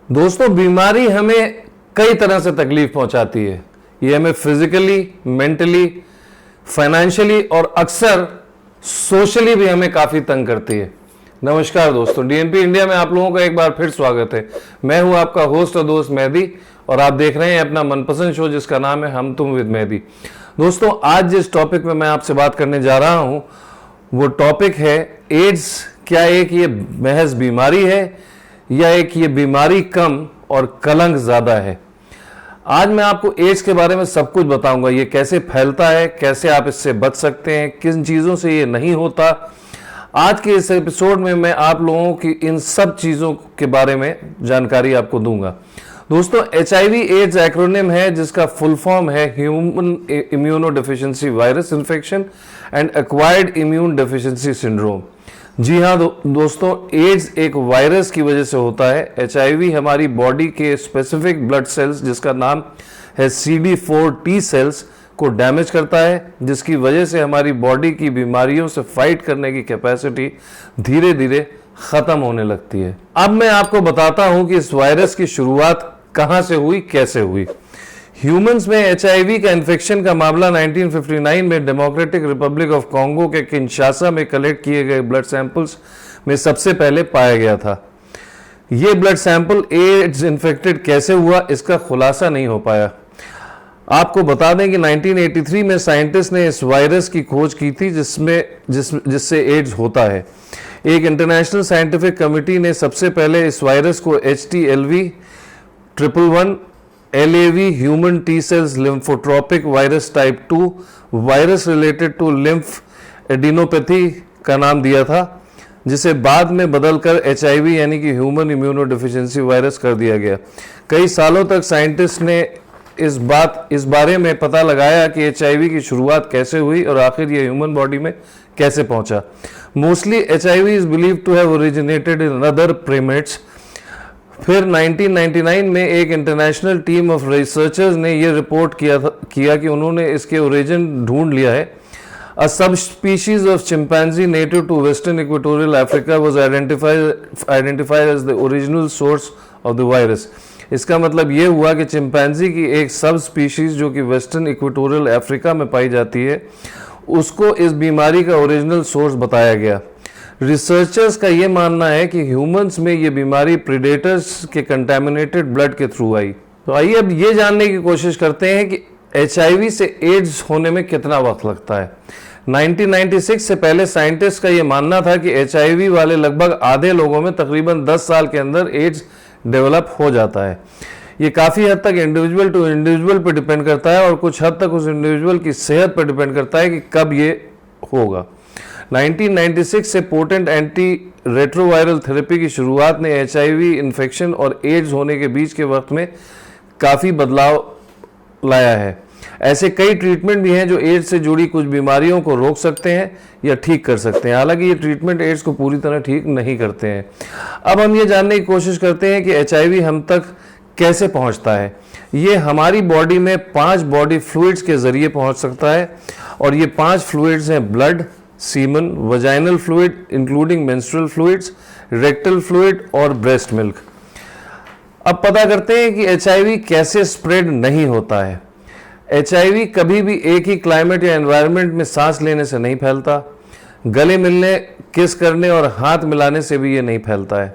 दोस्तों, बीमारी हमें कई तरह से तकलीफ पहुंचाती है। ये हमें फिजिकली, मेंटली, फाइनेंशियली और अक्सर सोशली भी हमें काफी तंग करती है। नमस्कार दोस्तों, डीएनपी इंडिया में आप लोगों का एक बार फिर स्वागत है। मैं हूं आपका होस्ट और दोस्त मेहदी और आप देख रहे हैं अपना मनपसंद शो जिसका नाम है हम तुम विद मेहदी। दोस्तों, आज जिस टॉपिक में मैं आपसे बात करने जा रहा हूं वो टॉपिक है एड्स। क्या एक ये महज बीमारी है या एक ये बीमारी कम और कलंक ज्यादा है? आज मैं आपको एड्स के बारे में सब कुछ बताऊंगा। ये कैसे फैलता है, कैसे आप इससे बच सकते हैं, किन चीजों से ये नहीं होता। आज के इस एपिसोड में मैं आप लोगों की इन सब चीजों के बारे में जानकारी आपको दूंगा। दोस्तों, HIV एड्स एक्रोनिम है जिसका फुल फॉर्म है human immunodeficiency virus infection and acquired immune deficiency syndrome. जी हाँ दोस्तों, एड्स एक वायरस की वजह से होता है। HIV हमारी बॉडी के स्पेसिफिक ब्लड सेल्स जिसका नाम है CD4 T सेल्स को डैमेज करता है, जिसकी वजह से हमारी बॉडी की बीमारियों से फाइट करने की कैपेसिटी धीरे धीरे खत्म होने लगती है। अब मैं आपको बताता हूं कि इस वायरस की शुरुआत कहां से हुई, कैसे हुई। ह्यूमंस में HIV का इन्फेक्शन का मामला 1959 में डेमोक्रेटिक रिपब्लिक ऑफ कॉन्गो के किंशासा में कलेक्ट किए गए ब्लड सैंपल्स में सबसे पहले पाया गया था। यह ब्लड सैंपल एड्स इन्फेक्टेड कैसे हुआ इसका खुलासा नहीं हो पाया। आपको बता दें कि 1983 में साइंटिस्ट ने इस वायरस की खोज की थी जिससे एड्स होता है। एक इंटरनेशनल साइंटिफिक कमेटी ने सबसे पहले इस वायरस को HTLV 111 LAV human T cells lymphotropic virus type 2 virus related to lymph adenopathy का नाम दिया था, जिसे बाद में बदलकर HIV यानी कि ह्यूमन इम्यूनोडेफिशिएंसी वायरस कर दिया गया। कई सालों तक साइंटिस्ट ने इस बारे में पता लगाया कि HIV की शुरुआत कैसे हुई और आखिर ये ह्यूमन बॉडी में कैसे पहुंचा। Mostly HIV is believed to have originated in other primates. फिर 1999 में एक इंटरनेशनल टीम ऑफ रिसर्चर्स ने यह रिपोर्ट किया कि उन्होंने इसके ओरिजिन ढूंढ लिया है। A subspecies of chimpanzee native to western equatorial Africa was identified as the original source of the virus. इसका मतलब ये हुआ कि चिंपैंजी की एक सब स्पीशीज जो कि वेस्टर्न इक्वेटोरियल अफ्रीका में पाई जाती है, उसको इस बीमारी का ओरिजिनल सोर्स बताया गया। रिसर्चर्स का ये मानना है कि ह्यूमंस में ये बीमारी प्रेडेटर्स के कंटामिनेटेड ब्लड के थ्रू आई। तो आइए अब ये जानने की कोशिश करते हैं कि HIV से एड्स होने में कितना वक्त लगता है। 1996 से पहले साइंटिस्ट का ये मानना था कि HIV वाले लगभग आधे लोगों में तकरीबन 10 साल के अंदर एड्स डेवलप हो जाता है। ये काफ़ी हद तक इंडिविजुअल टू इंडिविजुअल पर डिपेंड करता है और कुछ हद तक उस इंडिविजुअल की सेहत पर डिपेंड करता है कि कब ये होगा। 1996 से पोटेंट एंटी रेट्रोवायरल थेरेपी की शुरुआत ने HIV इन्फेक्शन और एड्स होने के बीच के वक्त में काफ़ी बदलाव लाया है। ऐसे कई ट्रीटमेंट भी हैं जो एड्स से जुड़ी कुछ बीमारियों को रोक सकते हैं या ठीक कर सकते हैं। हालांकि ये ट्रीटमेंट एड्स को पूरी तरह ठीक नहीं करते हैं। अब हम ये जानने की कोशिश करते हैं कि HIV हम तक कैसे पहुंचता है। ये हमारी बॉडी में 5 बॉडी फ्लूइड्स के जरिए पहुंच सकता है और ये 5 फ्लूइड्स हैं blood, semen, vaginal fluid including menstrual fluids, rectal fluid और ब्रेस्ट मिल्क। अब पता करते हैं कि HIV कैसे स्प्रेड नहीं होता है। HIV कभी भी एक ही क्लाइमेट या एनवायरनमेंट में सांस लेने से नहीं फैलता। गले मिलने, किस करने और हाथ मिलाने से भी ये नहीं फैलता है।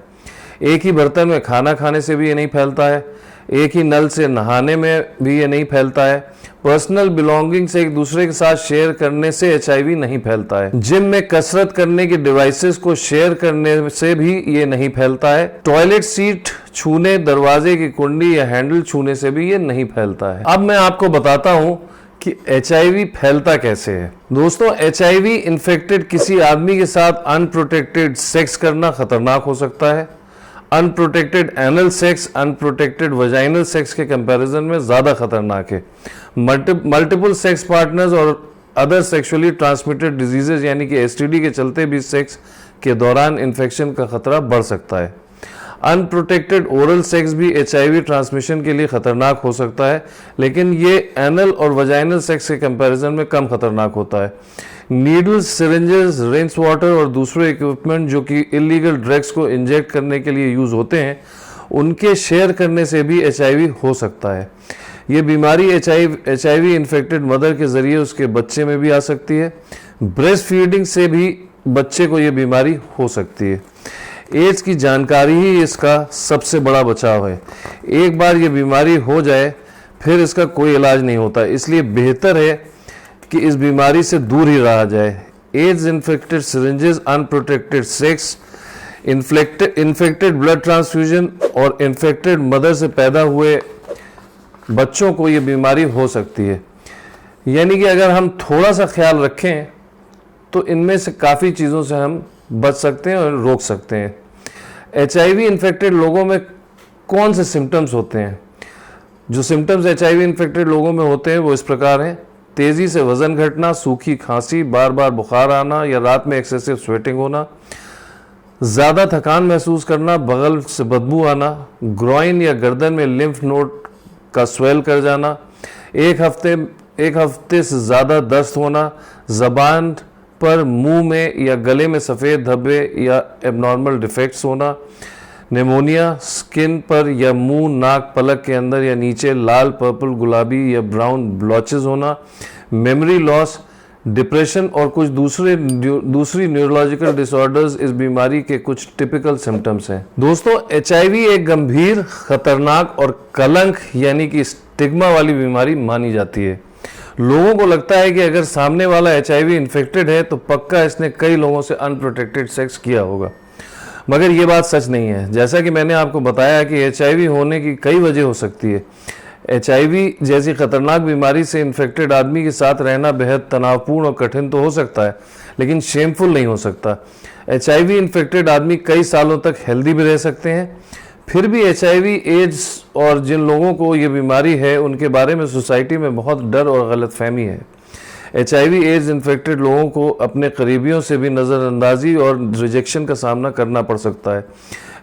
एक ही बर्तन में खाना खाने से भी ये नहीं फैलता है। एक ही नल से नहाने में भी ये नहीं फैलता है। पर्सनल बिलोंगिंग से एक दूसरे के साथ शेयर करने से HIV नहीं फैलता है। जिम में कसरत करने के डिवाइसेस को शेयर करने से भी ये नहीं फैलता है। टॉयलेट सीट छूने, दरवाजे की कुंडी या हैंडल छूने से भी ये नहीं फैलता है। अब मैं आपको बताता हूं कि HIV फैलता कैसे है। दोस्तों, HIV इन्फेक्टेड किसी आदमी के साथ अनप्रोटेक्टेड सेक्स करना खतरनाक हो सकता है। Unprotected anal sex unprotected vaginal sex के कंपैरिजन में ज्यादा खतरनाक है। मल्टीपल सेक्स पार्टनर्स और अदर सेक्सुअली ट्रांसमिटेड डिजीजेज यानी कि STD के चलते भी सेक्स के दौरान इन्फेक्शन का खतरा बढ़ सकता है। अनप्रोटेक्टेड ओरल सेक्स भी HIV ट्रांसमिशन के लिए खतरनाक हो सकता है, लेकिन ये एनल और वजाइनल सेक्स के कंपैरिजन में कम खतरनाक होता है। नीडल्स, सिरिंजेस, रेंस वाटर और दूसरे इक्विपमेंट जो कि इलीगल ड्रग्स को इंजेक्ट करने के लिए यूज होते हैं, उनके शेयर करने से भी HIV हो सकता है। ये बीमारी HIV इन्फेक्टेड मदर के जरिए उसके बच्चे में भी आ सकती है। ब्रेस्ट फीडिंग से भी बच्चे को ये बीमारी हो सकती है। एड्स की जानकारी ही इसका सबसे बड़ा बचाव है। एक बार ये बीमारी हो जाए फिर इसका कोई इलाज नहीं होता, इसलिए बेहतर है कि इस बीमारी से दूर ही रहा जाए। AIDS infected syringes, unprotected sex, infected blood transfusion और इन्फेक्टेड मदर से पैदा हुए बच्चों को ये बीमारी हो सकती है। यानी कि अगर हम थोड़ा सा ख्याल रखें तो इनमें से काफ़ी चीज़ों से हम बच सकते हैं और रोक सकते हैं। HIV इन्फेक्टेड लोगों में कौन से सिम्टम्स होते हैं? जो सिम्टम्स HIV इन्फेक्टेड लोगों में होते हैं वो इस प्रकार हैं: तेज़ी से वज़न घटना, सूखी खांसी, बार बार बुखार आना या रात में एक्सेसिव स्वेटिंग होना, ज़्यादा थकान महसूस करना, बगल से बदबू आना, ग्रॉइन या गर्दन में लिम्फ नोड का स्वेल कर जाना, एक हफ्ते से ज़्यादा दस्त होना, ज़बान पर, मुंह में या गले में सफ़ेद धब्बे या एबनॉर्मल डिफेक्ट्स होना, निमोनिया, स्किन पर या मुंह, नाक, पलक के अंदर या नीचे लाल, पर्पल, गुलाबी या ब्राउन ब्लॉचेस होना, मेमोरी लॉस, डिप्रेशन और कुछ दूसरी न्यूरोलॉजिकल डिसऑर्डर्स इस बीमारी के कुछ टिपिकल सिम्टम्स हैं। दोस्तों, HIV एक गंभीर, खतरनाक और कलंक यानी कि स्टिग्मा वाली बीमारी मानी जाती है। लोगों को लगता है कि अगर सामने वाला HIV इन्फेक्टेड है तो पक्का इसने कई लोगों से अनप्रोटेक्टेड सेक्स किया होगा, मगर ये बात सच नहीं है। जैसा कि मैंने आपको बताया कि HIV होने की कई वजह हो सकती है। HIV जैसी खतरनाक बीमारी से इन्फेक्टेड आदमी के साथ रहना बेहद तनावपूर्ण और कठिन तो हो सकता है, लेकिन शेमफुल नहीं हो सकता। HIV इन्फेक्टेड आदमी कई सालों तक हेल्दी भी रह सकते हैं। फिर भी HIV, एड्स और जिन लोगों को ये बीमारी है उनके बारे में सोसाइटी में बहुत डर और गलतफहमी है। HIV, एड्स इन्फेक्टेड लोगों को अपने करीबियों से भी नज़रअंदाजी और रिजेक्शन का सामना करना पड़ सकता है।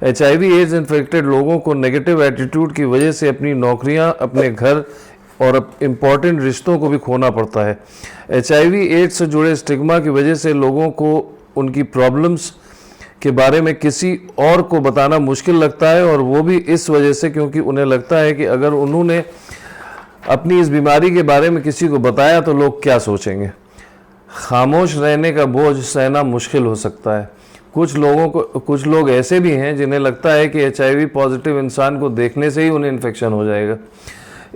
HIV, एड्स इन्फेक्टेड लोगों को नेगेटिव एटीट्यूड की वजह से अपनी नौकरियां, अपने घर और इम्पॉर्टेंट रिश्तों को भी खोना पड़ता है। HIV, एड्स से जुड़े स्टिग्मा की वजह से लोगों को उनकी प्रॉब्लम्स के बारे में किसी और को बताना मुश्किल लगता है, और वो भी इस वजह से क्योंकि उन्हें लगता है कि अगर उन्होंने अपनी इस बीमारी के बारे में किसी को बताया तो लोग क्या सोचेंगे। खामोश रहने का बोझ सहना मुश्किल हो सकता है। कुछ लोग ऐसे भी हैं जिन्हें लगता है कि HIV पॉजिटिव इंसान को देखने से ही उन्हें इन्फेक्शन हो जाएगा।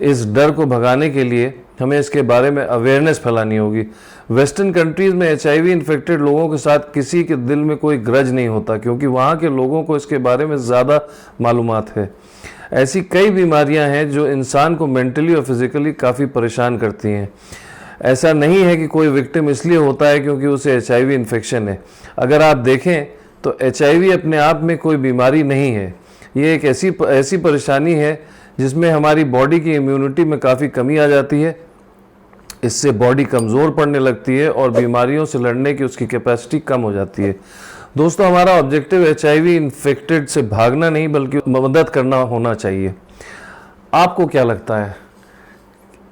इस डर को भगाने के लिए हमें इसके बारे में अवेयरनेस फैलानी होगी। वेस्टर्न कंट्रीज़ में HIV इन्फेक्टेड लोगों के साथ किसी के दिल में कोई ग्रज नहीं होता, क्योंकि वहाँ के लोगों को इसके बारे में ज़्यादा मालूमात है। ऐसी कई बीमारियाँ हैं जो इंसान को मेंटली और फिज़िकली काफ़ी परेशान करती हैं। ऐसा नहीं है कि कोई विक्टिम इसलिए होता है क्योंकि उसे HIV इन्फेक्शन है। अगर आप देखें तो HIV अपने आप में कोई बीमारी नहीं है। ये एक ऐसी परेशानी है जिसमें हमारी बॉडी की इम्यूनिटी में काफ़ी कमी आ जाती है। इससे बॉडी कमज़ोर पड़ने लगती है और बीमारियों से लड़ने की उसकी कैपेसिटी कम हो जाती है। दोस्तों, हमारा ऑब्जेक्टिव HIV इन्फेक्टेड से भागना नहीं बल्कि मदद करना होना चाहिए। आपको क्या लगता है,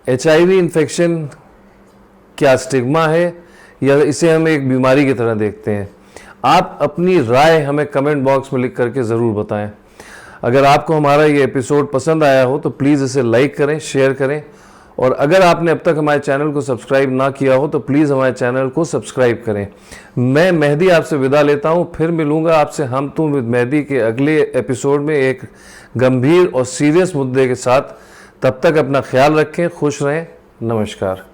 HIV इन्फेक्शन क्या स्टिग्मा है या इसे हम एक बीमारी की तरह देखते हैं? आप अपनी राय हमें कमेंट बॉक्स में लिख करके ज़रूर बताएं। अगर आपको हमारा ये एपिसोड पसंद आया हो तो प्लीज़ इसे लाइक करें, शेयर करें, और अगर आपने अब तक हमारे चैनल को सब्सक्राइब ना किया हो तो प्लीज़ हमारे चैनल को सब्सक्राइब करें। मैं मेहदी आपसे विदा लेता हूँ। फिर मिलूँगा आपसे हम तुम विद मेहदी के अगले एपिसोड में एक गंभीर और सीरियस मुद्दे के साथ। तब तक अपना ख्याल रखें, खुश रहें, नमस्कार।